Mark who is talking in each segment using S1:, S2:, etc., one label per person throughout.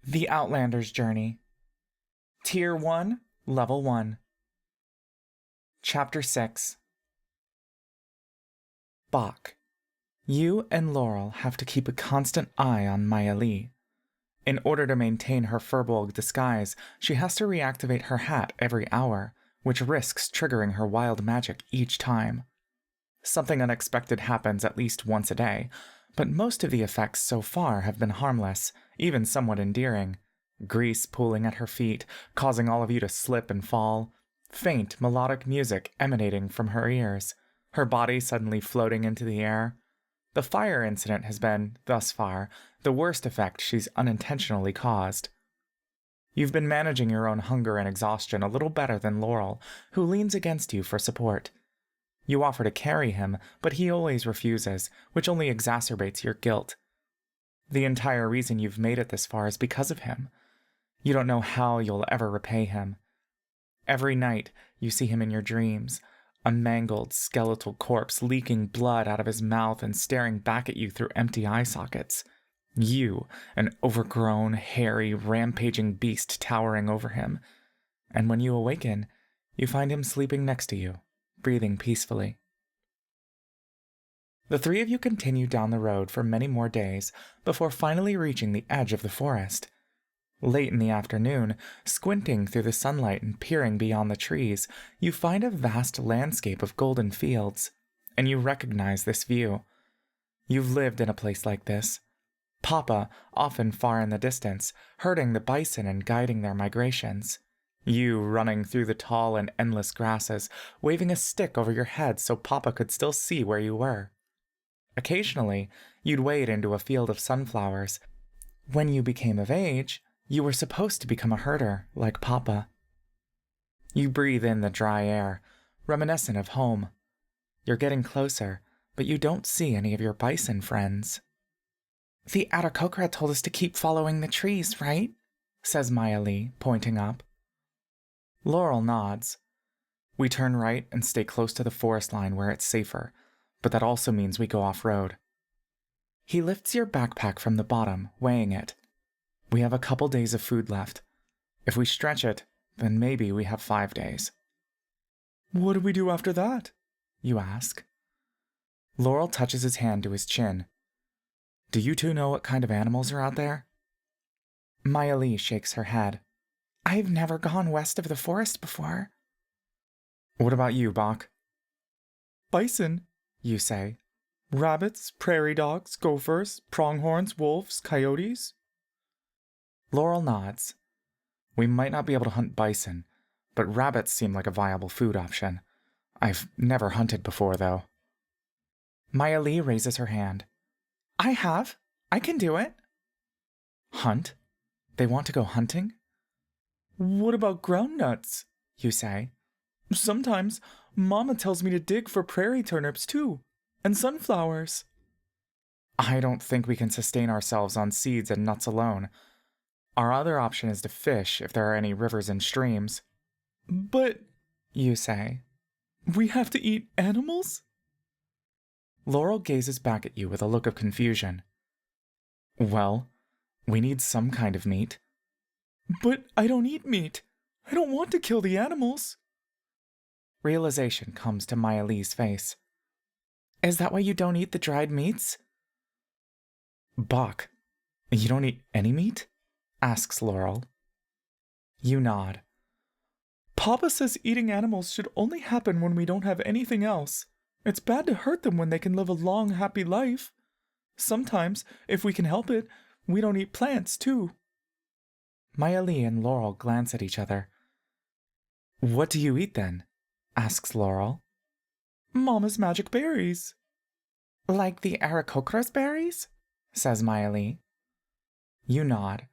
S1: The Outlanders Journey. Tier 1, Level 1. Chapter 6. Bach. You and Laurel have to keep a constant eye on Maya Lee. In order to maintain her furbolg disguise, she has to reactivate her hat every hour, which risks triggering her wild magic each time. Something unexpected happens at least once a day, but most of the effects so far have been harmless, even somewhat endearing. Grease pooling at her feet, causing all of you to slip and fall. Faint, melodic music emanating from her ears. Her body suddenly floating into the air. The fire incident has been, thus far, the worst effect she's unintentionally caused. You've been managing your own hunger and exhaustion a little better than Laurel, who leans against you for support. You offer to carry him, but he always refuses, which only exacerbates your guilt. The entire reason you've made it this far is because of him. You don't know how you'll ever repay him. Every night, you see him in your dreams, a mangled, skeletal corpse leaking blood out of his mouth and staring back at you through empty eye sockets. You, an overgrown, hairy, rampaging beast towering over him. And when you awaken, you find him sleeping next to you, breathing peacefully. The three of you continue down the road for many more days before finally reaching the edge of the forest. Late in the afternoon, squinting through the sunlight and peering beyond the trees, you find a vast landscape of golden fields, and you recognize this view. You've lived in a place like this. Papa, often far in the distance, herding the bison and guiding their migrations. You running through the tall and endless grasses, waving a stick over your head so Papa could still see where you were. Occasionally, you'd wade into a field of sunflowers. When you became of age, you were supposed to become a herder, like Papa. You breathe in the dry air, reminiscent of home. You're getting closer, but you don't see any of your bison friends. "The Aarakocra told us to keep following the trees, right?" says Maya Lee, pointing up. Laurel nods. We turn right and stay close to the forest line where it's safer, but that also means we go off-road. He lifts your backpack from the bottom, weighing it. We have a couple days of food left. If we stretch it, then maybe we have 5 days. "What do we do after that?" you ask. Laurel touches his hand to his chin. "Do you two know what kind of animals are out there?" Maya Lee shakes her head. "I've never gone west of the forest before." "What about you, Bach?" "Bison," you say. "Rabbits, prairie dogs, gophers, pronghorns, wolves, coyotes." Laurel nods. "We might not be able to hunt bison, but rabbits seem like a viable food option. I've never hunted before, though." Maya Lee raises her hand. "I have. I can do it." "Hunt? They want to go hunting?" "What about ground nuts?" you say. "Sometimes Mama tells me to dig for prairie turnips, too, and sunflowers." "I don't think we can sustain ourselves on seeds and nuts alone. Our other option is to fish if there are any rivers and streams." "But," you say, "we have to eat animals?" Laurel gazes back at you with a look of confusion. "Well, we need some kind of meat." "But I don't eat meat. I don't want to kill the animals." Realization comes to Maya Lee's face. "Is that why you don't eat the dried meats?" "Bach, you don't eat any meat?" asks Laurel. You nod. "Papa says eating animals should only happen when we don't have anything else. It's bad to hurt them when they can live a long, happy life. Sometimes, if we can help it, we don't eat plants, too." Maya Lee and Laurel glance at each other. "What do you eat, then?" asks Laurel. "Mama's magic berries." "Like the Aarakocra's berries?" says Maya Lee. You nod.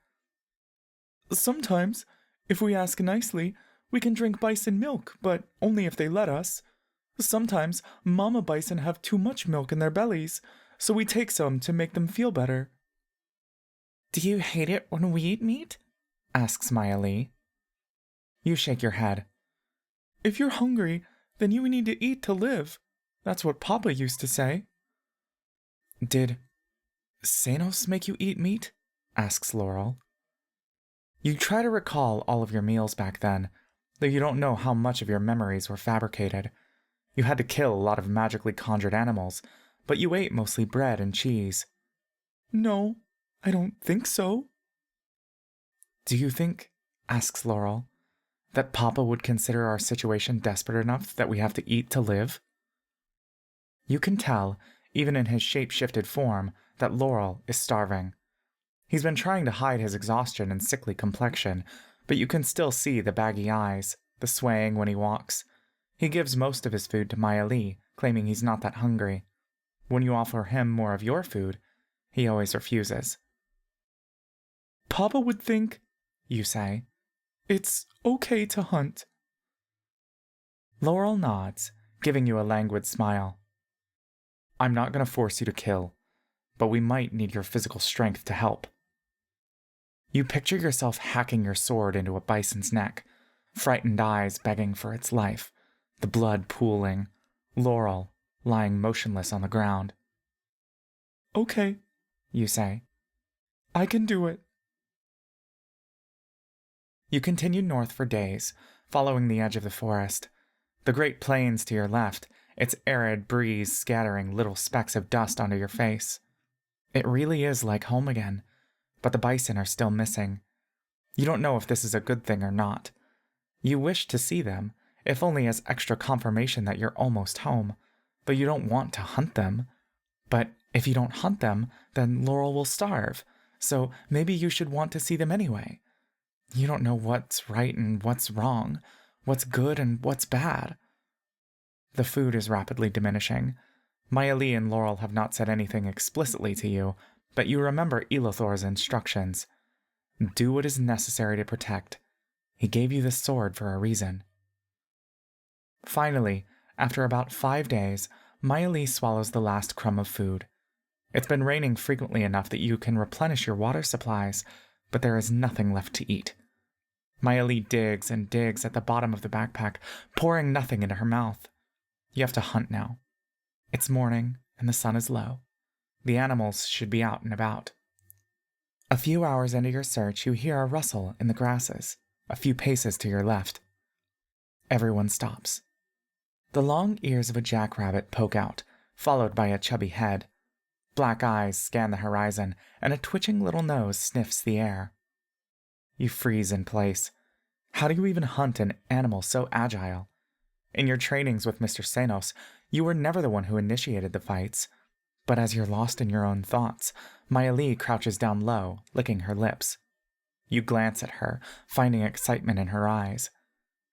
S1: "Sometimes, if we ask nicely, we can drink bison milk, but only if they let us. Sometimes mama bison have too much milk in their bellies, so we take some to make them feel better." "Do you hate it when we eat meat?" asks Maya Lee. You shake your head. "If you're hungry, then you need to eat to live. That's what Papa used to say." "Did Sanos make you eat meat?" asks Laurel. You try to recall all of your meals back then, though you don't know how much of your memories were fabricated. You had to kill a lot of magically conjured animals, but you ate mostly bread and cheese. No, I don't think so. Do you think, asks Laurel, that Papa would consider our situation desperate enough that we have to eat to live? You can tell, even in his shape-shifted form, that Laurel is starving. He's been trying to hide his exhaustion and sickly complexion, but you can still see the baggy eyes, the swaying when he walks. He gives most of his food to Maya Lee, claiming he's not that hungry. When you offer him more of your food, he always refuses. Papa would think, you say, it's okay to hunt. Laurel nods, giving you a languid smile. I'm not going to force you to kill, but we might need your physical strength to help. You picture yourself hacking your sword into a bison's neck, frightened eyes begging for its life, the blood pooling, Laurel lying motionless on the ground. Okay, you say. I can do it. You continue north for days, following the edge of the forest. The Great Plains to your left, its arid breeze scattering little specks of dust onto your face. It really is like home again, but the bison are still missing. You don't know if this is a good thing or not. You wish to see them, if only as extra confirmation that you're almost home, though you don't want to hunt them. But if you don't hunt them, then Laurel will starve, so maybe you should want to see them anyway. You don't know what's right and what's wrong, what's good and what's bad. The food is rapidly diminishing. Maya Lee and Laurel have not said anything explicitly to you, but you remember Elithor's instructions. Do what is necessary to protect. He gave you this sword for a reason. Finally, after about 5 days, Maya Lee swallows the last crumb of food. It's been raining frequently enough that you can replenish your water supplies, but there is nothing left to eat. Maya Lee digs and digs at the bottom of the backpack, pouring nothing into her mouth. You have to hunt now. It's morning, and the sun is low. The animals should be out and about. A few hours into your search, you hear a rustle in the grasses, a few paces to your left. Everyone stops. The long ears of a jackrabbit poke out, followed by a chubby head. Black eyes scan the horizon, and a twitching little nose sniffs the air. You freeze in place. How do you even hunt an animal so agile? In your trainings with Mr. Senos, you were never the one who initiated the fights. But as you're lost in your own thoughts, Maya Lee crouches down low, licking her lips. You glance at her, finding excitement in her eyes.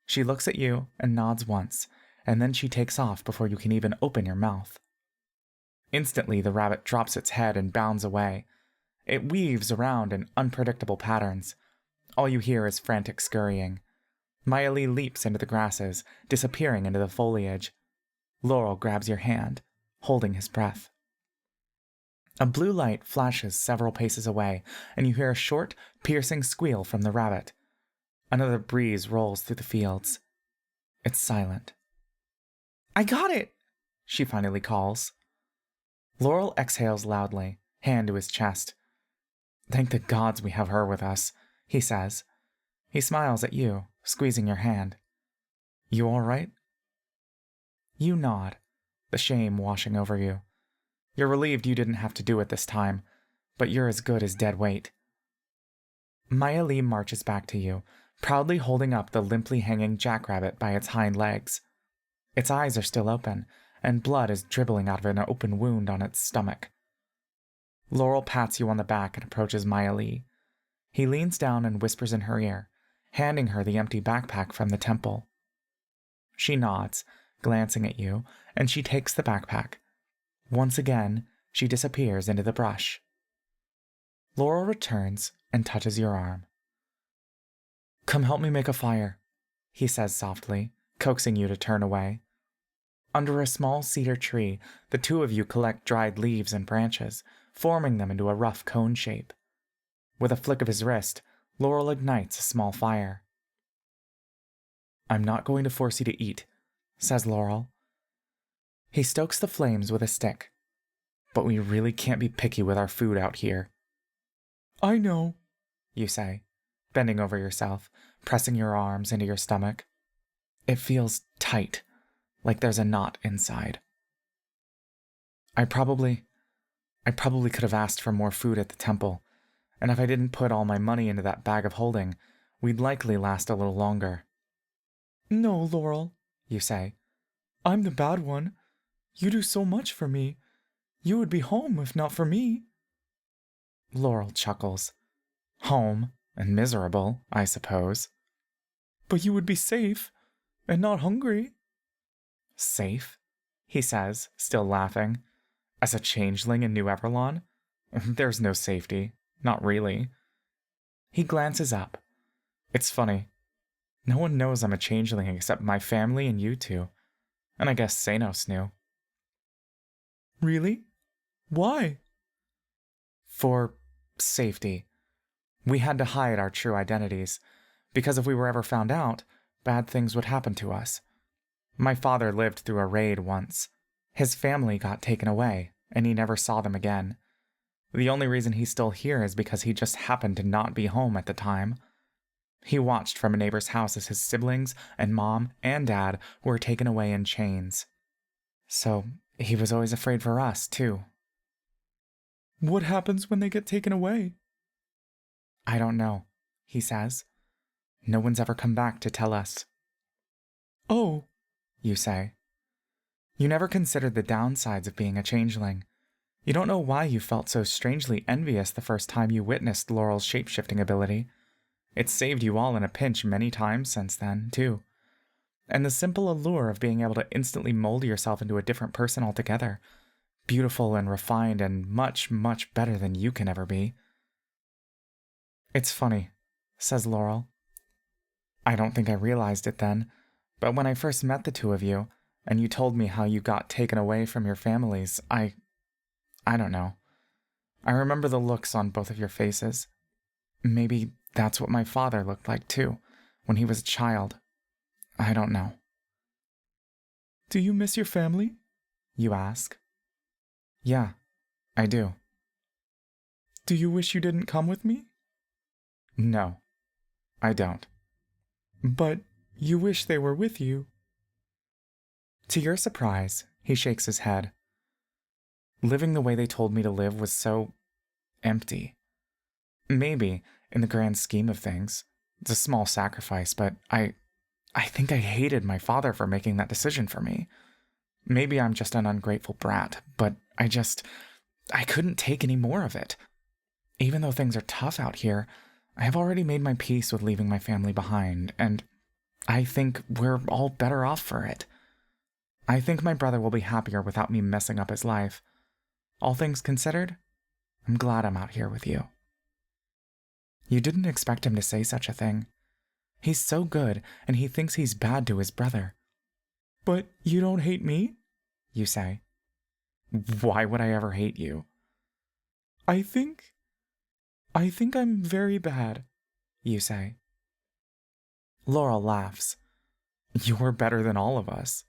S1: She looks at you and nods once, and then she takes off before you can even open your mouth. Instantly, the rabbit drops its head and bounds away. It weaves around in unpredictable patterns. All you hear is frantic scurrying. Maya Lee leaps into the grasses, disappearing into the foliage. Laurel grabs your hand, holding his breath. A blue light flashes several paces away, and you hear a short, piercing squeal from the rabbit. Another breeze rolls through the fields. It's silent. I got it! She finally calls. Laurel exhales loudly, hand to his chest. Thank the gods we have her with us, he says. He smiles at you, squeezing your hand. You all right? You nod, the shame washing over you. You're relieved you didn't have to do it this time, but you're as good as dead weight. Maya Lee marches back to you, proudly holding up the limply hanging jackrabbit by its hind legs. Its eyes are still open, and blood is dribbling out of an open wound on its stomach. Laurel pats you on the back and approaches Maya Lee. He leans down and whispers in her ear, handing her the empty backpack from the temple. She nods, glancing at you, and she takes the backpack. Once again, she disappears into the brush. Laurel returns and touches your arm. Come help me make a fire, he says softly, coaxing you to turn away. Under a small cedar tree, the two of you collect dried leaves and branches, forming them into a rough cone shape. With a flick of his wrist, Laurel ignites a small fire. I'm not going to force you to eat, says Laurel. He stokes the flames with a stick. But we really can't be picky with our food out here. I know, you say. bending over yourself, pressing your arms into your stomach. It feels tight, like there's a knot inside. I probably could have asked for more food at the temple, and if I didn't put all my money into that bag of holding, we'd likely last a little longer. No, Laurel, you say. I'm the bad one. You do so much for me. You would be home if not for me. Laurel chuckles. Home and miserable, I suppose. But you would be safe and not hungry. Safe? He says, still laughing. As a changeling in New Everlon? There's no safety. Not really. He glances up. It's funny. No one knows I'm a changeling except my family and you two. And I guess Sanos knew. Really? Why? For safety. We had to hide our true identities, because if we were ever found out, bad things would happen to us. My father lived through a raid once. His family got taken away, and he never saw them again. The only reason he's still here is because he just happened to not be home at the time. He watched from a neighbor's house as his siblings and mom and dad were taken away in chains. So he was always afraid for us, too. What happens when they get taken away? I don't know, he says. No one's ever come back to tell us. Oh, you say. You never considered the downsides of being a changeling. You don't know why you felt so strangely envious the first time you witnessed Laurel's shape-shifting ability. It's saved you all in a pinch many times since then, too. And the simple allure of being able to instantly mold yourself into a different person altogether. Beautiful and refined and much, much better than you can ever be. It's funny, says Laurel. I don't think I realized it then, but when I first met the two of you, and you told me how you got taken away from your families, I don't know. I remember the looks on both of your faces. Maybe that's what my father looked like too, when he was a child. I don't know. Do you miss your family? You ask. Yeah, I do. Do you wish you didn't come with me? No, I don't. But you wish they were with you. To your surprise, he shakes his head. Living the way they told me to live was so empty. Maybe, in the grand scheme of things, it's a small sacrifice, but I think I hated my father for making that decision for me. Maybe I'm just an ungrateful brat, but I couldn't take any more of it. Even though things are tough out here, I have already made my peace with leaving my family behind, and I think we're all better off for it. I think my brother will be happier without me messing up his life. All things considered, I'm glad I'm out here with you. You didn't expect him to say such a thing. He's so good, and he thinks he's bad to his brother. But you don't hate me? You say. Why would I ever hate you? I think I'm very bad, you say. Laurel laughs. You're better than all of us.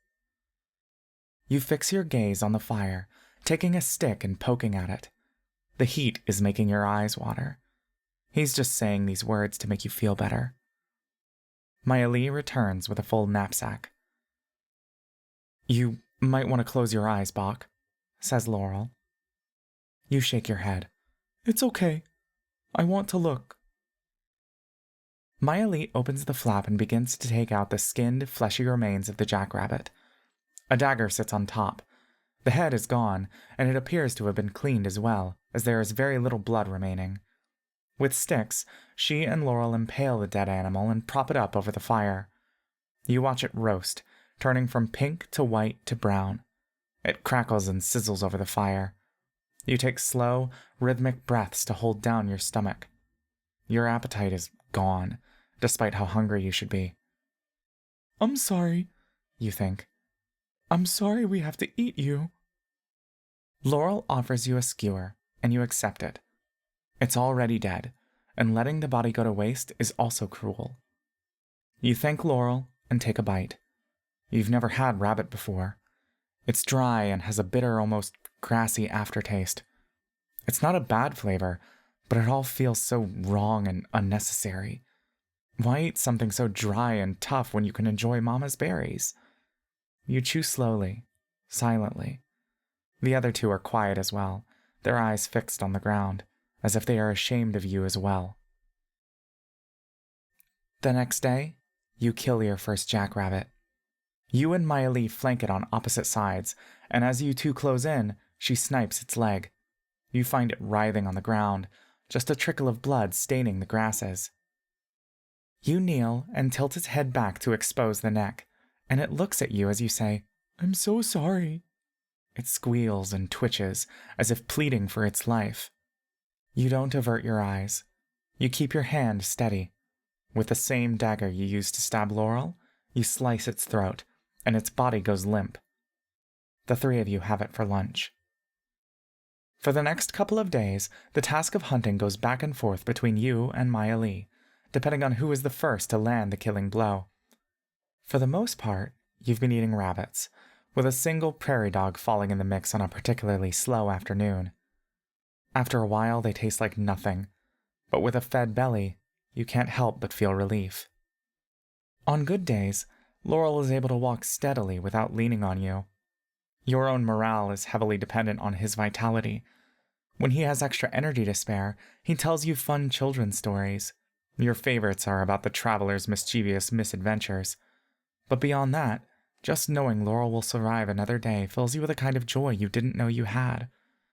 S1: You fix your gaze on the fire, taking a stick and poking at it. The heat is making your eyes water. He's just saying these words to make you feel better. Mayalee returns with a full knapsack. You might want to close your eyes, Bach, says Laurel. You shake your head. It's okay. I want to look. Mayalee opens the flap and begins to take out the skinned, fleshy remains of the jackrabbit. A dagger sits on top. The head is gone, and it appears to have been cleaned as well, as there is very little blood remaining. With sticks, she and Laurel impale the dead animal and prop it up over the fire. You watch it roast, turning from pink to white to brown. It crackles and sizzles over the fire. You take slow, rhythmic breaths to hold down your stomach. Your appetite is gone, despite how hungry you should be. I'm sorry, you think. I'm sorry we have to eat you. Laurel offers you a skewer, and you accept it. It's already dead, and letting the body go to waste is also cruel. You thank Laurel and take a bite. You've never had rabbit before. It's dry and has a bitter, almost grassy aftertaste. It's not a bad flavor, but it all feels so wrong and unnecessary. Why eat something so dry and tough when you can enjoy Mama's berries? You chew slowly, silently. The other two are quiet as well, their eyes fixed on the ground, as if they are ashamed of you as well. The next day, you kill your first jackrabbit. You and Maya Lee flank it on opposite sides, and as you two close in, she snipes its leg. You find it writhing on the ground, just a trickle of blood staining the grasses. You kneel and tilt its head back to expose the neck, and it looks at you as you say, "I'm so sorry." It squeals and twitches, as if pleading for its life. You don't avert your eyes. You keep your hand steady. With the same dagger you used to stab Laurel, you slice its throat, and its body goes limp. The three of you have it for lunch. For the next couple of days, the task of hunting goes back and forth between you and Maya Lee, depending on who is the first to land the killing blow. For the most part, you've been eating rabbits, with a single prairie dog falling in the mix on a particularly slow afternoon. After a while, they taste like nothing, but with a fed belly, you can't help but feel relief. On good days, Laurel is able to walk steadily without leaning on you. Your own morale is heavily dependent on his vitality. When he has extra energy to spare, he tells you fun children's stories. Your favorites are about the traveler's mischievous misadventures. But beyond that, just knowing Laurel will survive another day fills you with a kind of joy you didn't know you had,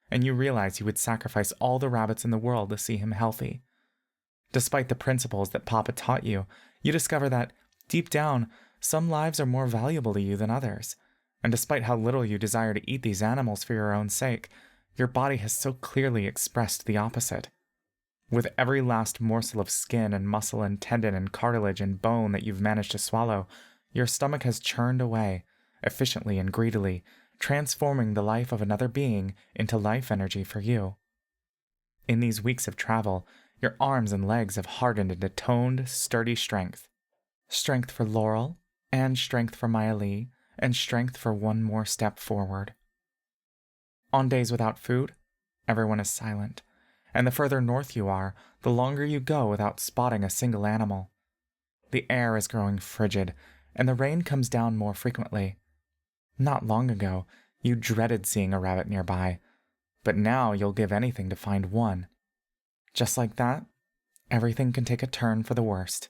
S1: and you realize you would sacrifice all the rabbits in the world to see him healthy. Despite the principles that Papa taught you, you discover that, deep down, some lives are more valuable to you than others, and despite how little you desire to eat these animals for your own sake, your body has so clearly expressed the opposite. With every last morsel of skin and muscle and tendon and cartilage and bone that you've managed to swallow, your stomach has churned away, efficiently and greedily, transforming the life of another being into life energy for you. In these weeks of travel, your arms and legs have hardened into toned, sturdy strength. Strength for Laurel, and strength for Maya Lee, and strength for one more step forward. On days without food, everyone is silent, and the further north you are, the longer you go without spotting a single animal. The air is growing frigid, and the rain comes down more frequently. Not long ago, you dreaded seeing a rabbit nearby, but now you'll give anything to find one. Just like that, everything can take a turn for the worst.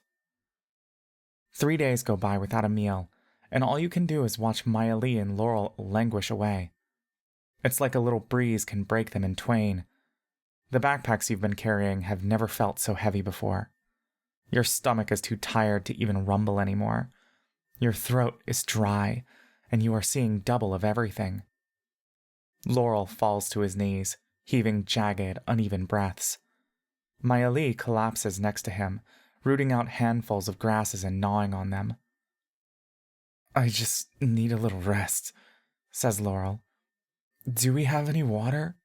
S1: 3 days go by without a meal, and all you can do is watch Maya Lee and Laurel languish away. It's like a little breeze can break them in twain. The backpacks you've been carrying have never felt so heavy before. Your stomach is too tired to even rumble anymore. Your throat is dry, and you are seeing double of everything. Laurel falls to his knees, heaving jagged, uneven breaths. Maya Lee collapses next to him, rooting out handfuls of grasses and gnawing on them. "I just need a little rest," says Laurel. "Do we have any water?"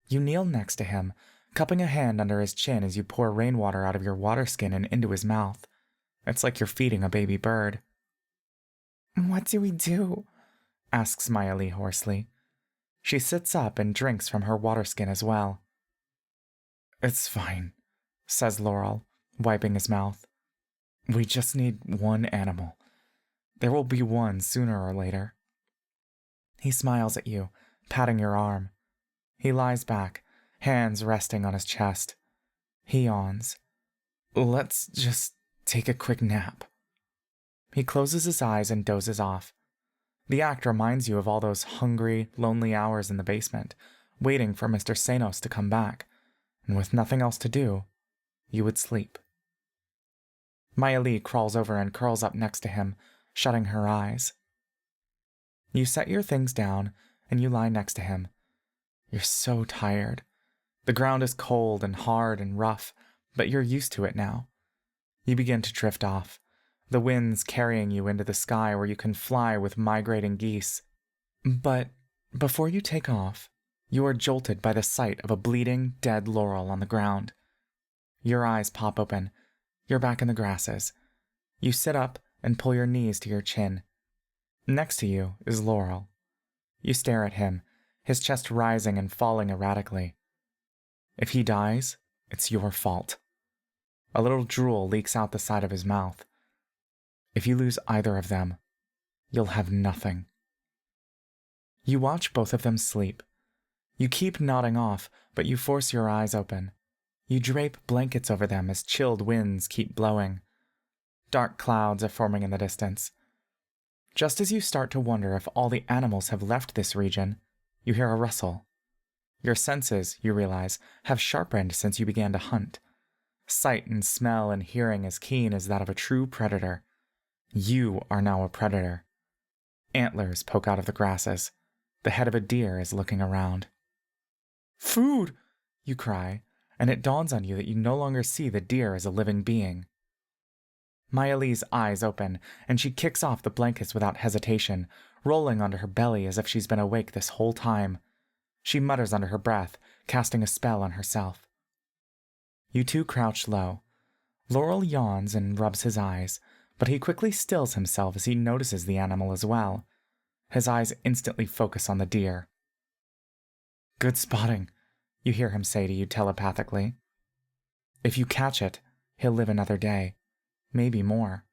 S1: You kneel next to him, cupping a hand under his chin as you pour rainwater out of your water skin and into his mouth. It's like you're feeding a baby bird. "What do we do?" asks Maya Lee hoarsely. She sits up and drinks from her water skin as well. "It's fine," says Laurel, wiping his mouth. "We just need one animal. There will be one sooner or later." He smiles at you, patting your arm. He lies back, hands resting on his chest. He yawns. "Let's just take a quick nap." He closes his eyes and dozes off. The act reminds you of all those hungry, lonely hours in the basement, waiting for Mr. Sanos to come back, and with nothing else to do, you would sleep. Maya Lee crawls over and curls up next to him, shutting her eyes. You set your things down, and you lie next to him. You're so tired. The ground is cold and hard and rough, but you're used to it now. You begin to drift off, the winds carrying you into the sky where you can fly with migrating geese. But before you take off, you are jolted by the sight of a bleeding, dead Laurel on the ground. Your eyes pop open. You're back in the grasses. You sit up and pull your knees to your chin. Next to you is Laurel. You stare at him, his chest rising and falling erratically. If he dies, it's your fault. A little drool leaks out the side of his mouth. If you lose either of them, you'll have nothing. You watch both of them sleep. You keep nodding off, but you force your eyes open. You drape blankets over them as chilled winds keep blowing. Dark clouds are forming in the distance. Just as you start to wonder if all the animals have left this region, you hear a rustle. Your senses, you realize, have sharpened since you began to hunt. Sight and smell and hearing as keen as that of a true predator. You are now a predator. Antlers poke out of the grasses. The head of a deer is looking around. "Food!" you cry, and it dawns on you that you no longer see the deer as a living being. Maya Lee's eyes open, and she kicks off the blankets without hesitation, rolling onto her belly as if she's been awake this whole time. She mutters under her breath, casting a spell on herself. You two crouch low. Laurel yawns and rubs his eyes, but he quickly stills himself as he notices the animal as well. His eyes instantly focus on the deer. "Good spotting," you hear him say to you telepathically. "If you catch it, he'll live another day. Maybe more."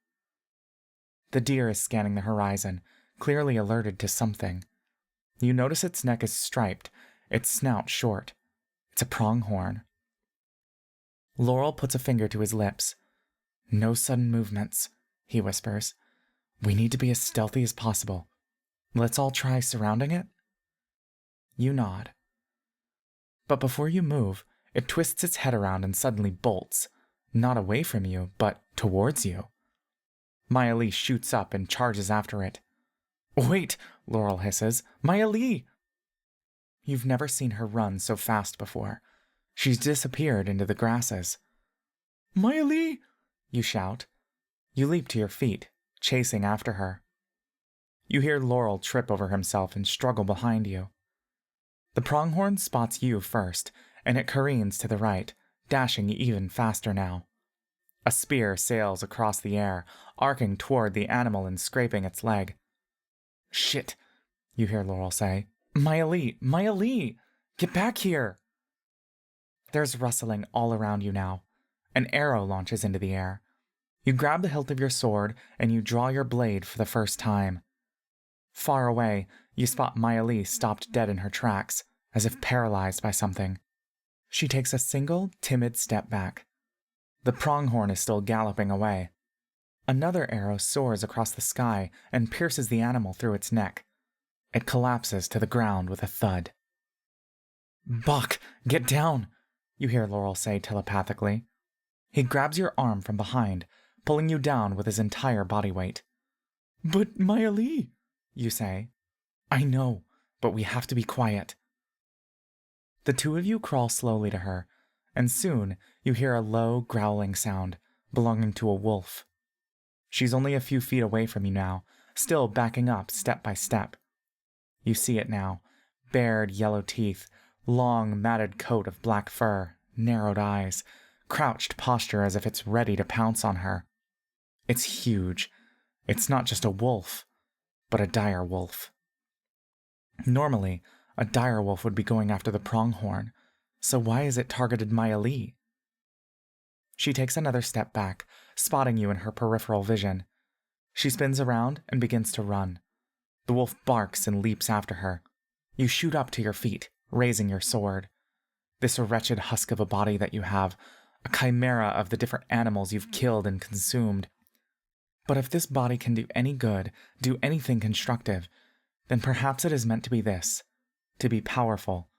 S1: The deer is scanning the horizon, clearly alerted to something. You notice its neck is striped, its snout short. It's a pronghorn. Laurel puts a finger to his lips. "No sudden movements," he whispers. "We need to be as stealthy as possible. Let's all try surrounding it?" You nod. But before you move, it twists its head around and suddenly bolts. Not away from you, but towards you. Maya Lee shoots up and charges after it. "Wait!" Laurel hisses. "Maya Lee!" You've never seen her run so fast before. She's disappeared into the grasses. "Maya Lee!" you shout. You leap to your feet, chasing after her. You hear Laurel trip over himself and struggle behind you. The pronghorn spots you first, and it careens to the right, dashing even faster now. A spear sails across the air, arcing toward the animal and scraping its leg. "Shit," you hear Laurel say. Maya Lee, get back here!" There's rustling all around you now. An arrow launches into the air. You grab the hilt of your sword, and you draw your blade for the first time. Far away, you spot Maya Lee stopped dead in her tracks, as if paralyzed by something. She takes a single, timid step back. The pronghorn is still galloping away. Another arrow soars across the sky and pierces the animal through its neck. It collapses to the ground with a thud. "Buck, get down!" you hear Laurel say telepathically. He grabs your arm from behind, pulling you down with his entire body weight. "But Maya Lee," you say. "I know, but we have to be quiet." The two of you crawl slowly to her, and soon you hear a low, growling sound belonging to a wolf. She's only a few feet away from you now, still backing up step by step. You see it now, bared yellow teeth, long, matted coat of black fur, narrowed eyes, crouched posture as if it's ready to pounce on her. It's huge. It's not just a wolf, but a dire wolf. Normally, a dire wolf would be going after the pronghorn, so why is it targeted Maya Lee? She takes another step back, spotting you in her peripheral vision. She spins around and begins to run. The wolf barks and leaps after her. You shoot up to your feet, raising your sword. This wretched husk of a body that you have, a chimera of the different animals you've killed and consumed. But if this body can do any good, do anything constructive, then perhaps it is meant to be this, to be powerful,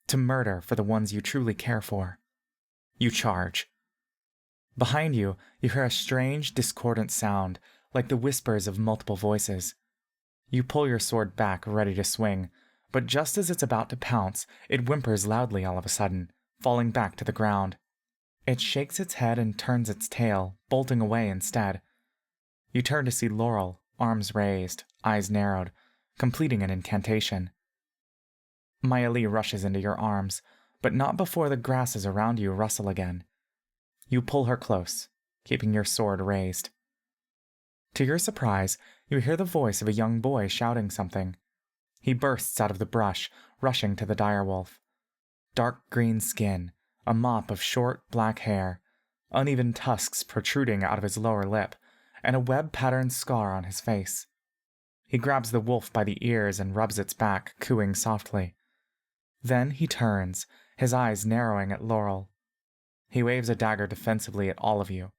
S1: to murder for the ones you truly care for. You charge. Behind you, you hear a strange, discordant sound, like the whispers of multiple voices. You pull your sword back, ready to swing, but just as it's about to pounce, it whimpers loudly all of a sudden, falling back to the ground. It shakes its head and turns its tail, bolting away instead. You turn to see Laurel, arms raised, eyes narrowed, completing an incantation. Maya Lee rushes into your arms, but not before the grasses around you rustle again. You pull her close, keeping your sword raised. To your surprise, you hear the voice of a young boy shouting something. He bursts out of the brush, rushing to the direwolf. Dark green skin, a mop of short black hair, uneven tusks protruding out of his lower lip, and a web-patterned scar on his face. He grabs the wolf by the ears and rubs its back, cooing softly. Then he turns, his eyes narrowing at Laurel. He waves a dagger defensively at all of you.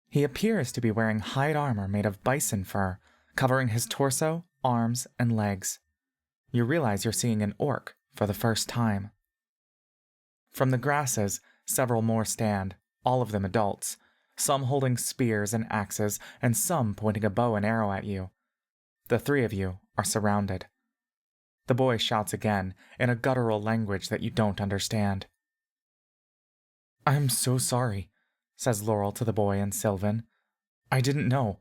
S1: He appears to be wearing hide armor made of bison fur, covering his torso, arms, and legs. You realize you're seeing an orc for the first time. From the grasses, several more stand, all of them adults, some holding spears and axes, and some pointing a bow and arrow at you. The three of you are surrounded. The boy shouts again, in a guttural language that you don't understand. "I'm so sorry," says Laurel to the boy and Sylvan. "I didn't know.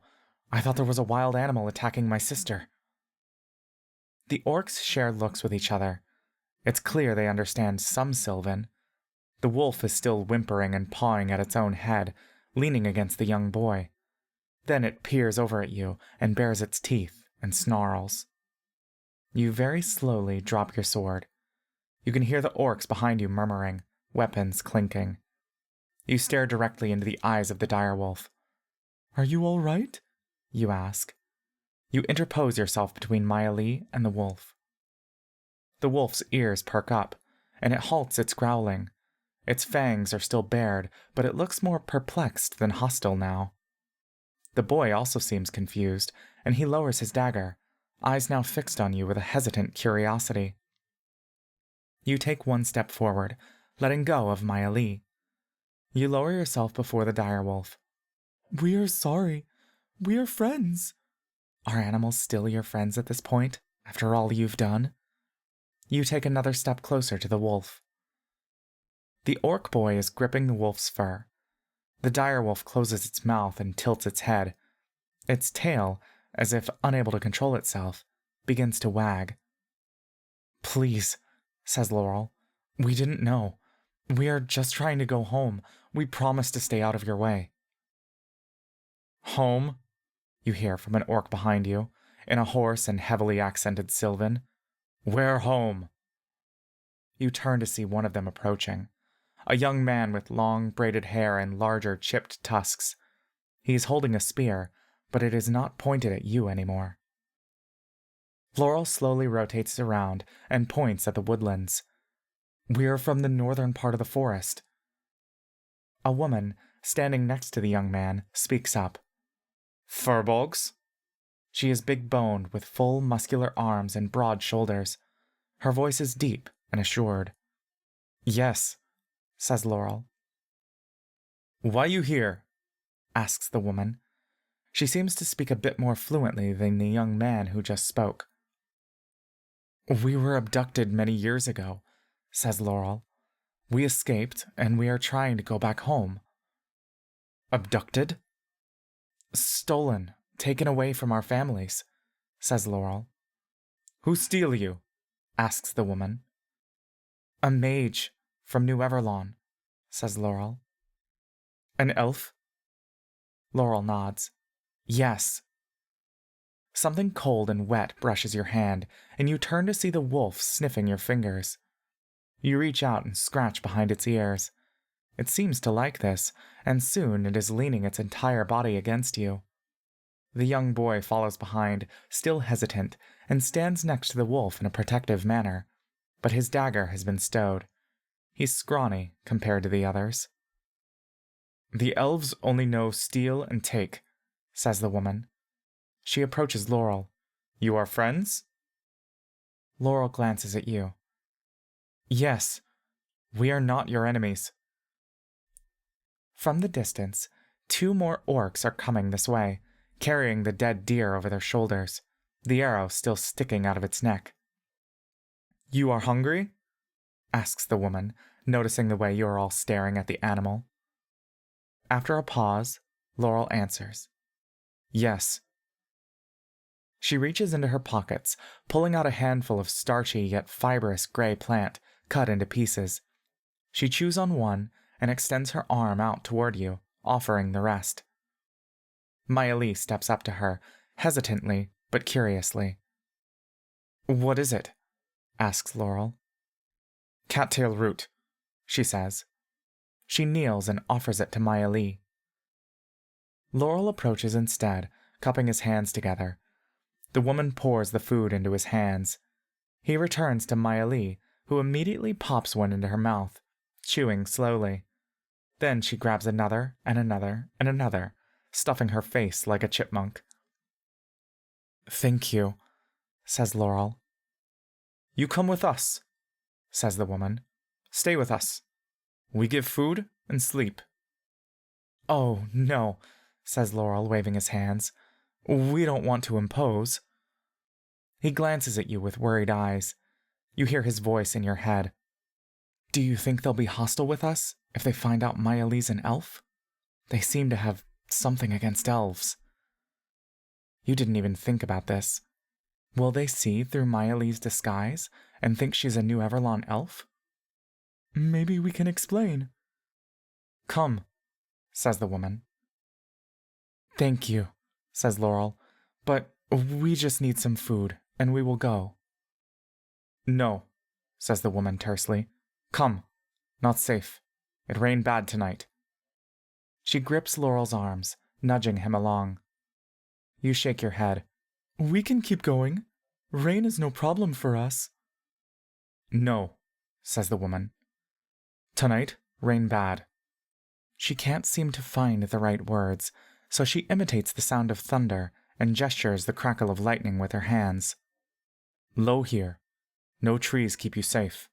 S1: I thought there was a wild animal attacking my sister." The orcs share looks with each other. It's clear they understand some Sylvan. The wolf is still whimpering and pawing at its own head, leaning against the young boy. Then it peers over at you and bares its teeth and snarls. You very slowly drop your sword. You can hear the orcs behind you murmuring, weapons clinking. You stare directly into the eyes of the direwolf. "Are you all right?" you ask. You interpose yourself between Maya Lee and the wolf. The wolf's ears perk up, and it halts its growling. Its fangs are still bared, but it looks more perplexed than hostile now. The boy also seems confused, and he lowers his dagger, eyes now fixed on you with a hesitant curiosity. You take one step forward, letting go of Maya Lee. You lower yourself before the direwolf. "We are sorry. We are friends." Are animals still your friends at this point, after all you've done? You take another step closer to the wolf. The orc boy is gripping the wolf's fur. The direwolf closes its mouth and tilts its head. Its tail, as if unable to control itself, begins to wag. "Please," says Laurel. "We didn't know. We are just trying to go home. We promise to stay out of your way." "Home?" you hear from an orc behind you, in a hoarse and heavily accented Sylvan. "Where home?" You turn to see one of them approaching. A young man with long, braided hair and larger, chipped tusks. He is holding a spear, but it is not pointed at you anymore. Laurel slowly rotates around and points at the woodlands. "We are from the northern part of the forest." A woman, standing next to the young man, speaks up. "Furbolgs?" She is big-boned with full muscular arms and broad shoulders. Her voice is deep and assured. "Yes," says Laurel. "Why you here?" asks the woman. She seems to speak a bit more fluently than the young man who just spoke. "We were abducted many years ago," says Laurel. "We escaped, and we are trying to go back home." "Abducted?" "Stolen, taken away from our families," says Laurel. "Who steal you?" asks the woman. "A mage from New Everlawn," says Laurel. "An elf?" Laurel nods. "Yes." Something cold and wet brushes your hand, and you turn to see the wolf sniffing your fingers. You reach out and scratch behind its ears. It seems to like this, and soon it is leaning its entire body against you. The young boy follows behind, still hesitant, and stands next to the wolf in a protective manner, but his dagger has been stowed. He's scrawny compared to the others. "The elves only know steal and take," says the woman. She approaches Laurel. "You are friends?" Laurel glances at you. "Yes, we are not your enemies." From the distance, 2 more orcs are coming this way, carrying the dead deer over their shoulders, the arrow still sticking out of its neck. "You are hungry?" asks the woman, noticing the way you are all staring at the animal. After a pause, Laurel answers, "Yes." She reaches into her pockets, pulling out a handful of starchy yet fibrous gray plant, cut into pieces. She chews on one and extends her arm out toward you, offering the rest. Maya Lee steps up to her, hesitantly but curiously. "What is it?" asks Laurel. "Cattail root," she says. She kneels and offers it to Maya Lee. Laurel approaches instead, cupping his hands together. The woman pours the food into his hands. He returns to Maya Lee, who immediately pops one into her mouth, chewing slowly. Then she grabs another and another and another, stuffing her face like a chipmunk. "Thank you," says Laurel. "You come with us," says the woman. "Stay with us. We give food and sleep." "Oh, no," says Laurel, waving his hands. "We don't want to impose." He glances at you with worried eyes. You hear his voice in your head. "Do you think they'll be hostile with us if they find out Maya Lee's an elf? They seem to have something against elves." You didn't even think about this. Will they see through Maya Lee's disguise and think she's a New Everlon elf? "Maybe we can explain." "Come," says the woman. "Thank you," says Laurel, "but we just need some food, and we will go." "No," says the woman tersely. "Come. Not safe. It rained bad tonight." She grips Laurel's arms, nudging him along. You shake your head. "We can keep going. Rain is no problem for us." "No," says the woman. "Tonight, rain bad." She can't seem to find the right words, so she imitates the sound of thunder and gestures the crackle of lightning with her hands. "Low here. No trees keep you safe."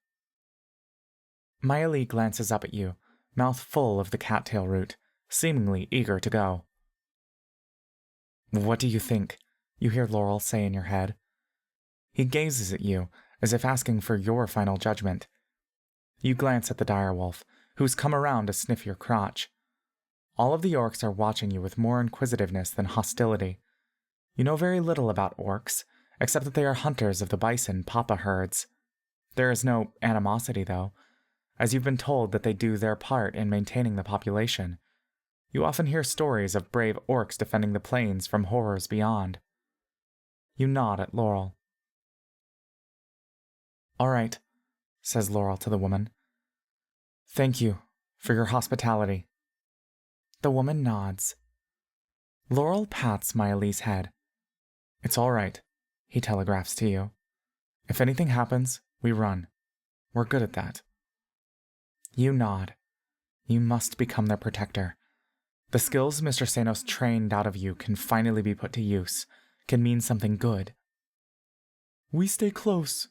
S1: Maya Lee glances up at you, mouth full of the cattail root, seemingly eager to go. "What do you think?" you hear Laurel say in your head. He gazes at you, as if asking for your final judgment. You glance at the direwolf, who's come around to sniff your crotch. All of the orcs are watching you with more inquisitiveness than hostility. You know very little about orcs, except that they are hunters of the bison papa herds. There is no animosity, though, as you've been told that they do their part in maintaining the population. You often hear stories of brave orcs defending the plains from horrors beyond. You nod at Laurel. "All right," says Laurel to the woman. "Thank you for your hospitality." The woman nods. Laurel pats Maya Lee's head. "It's all right," he telegraphs to you. "If anything happens, we run. We're good at that." You nod. You must become their protector. The skills Mr. Sanos trained out of you can finally be put to use, can mean something good. "We stay close,"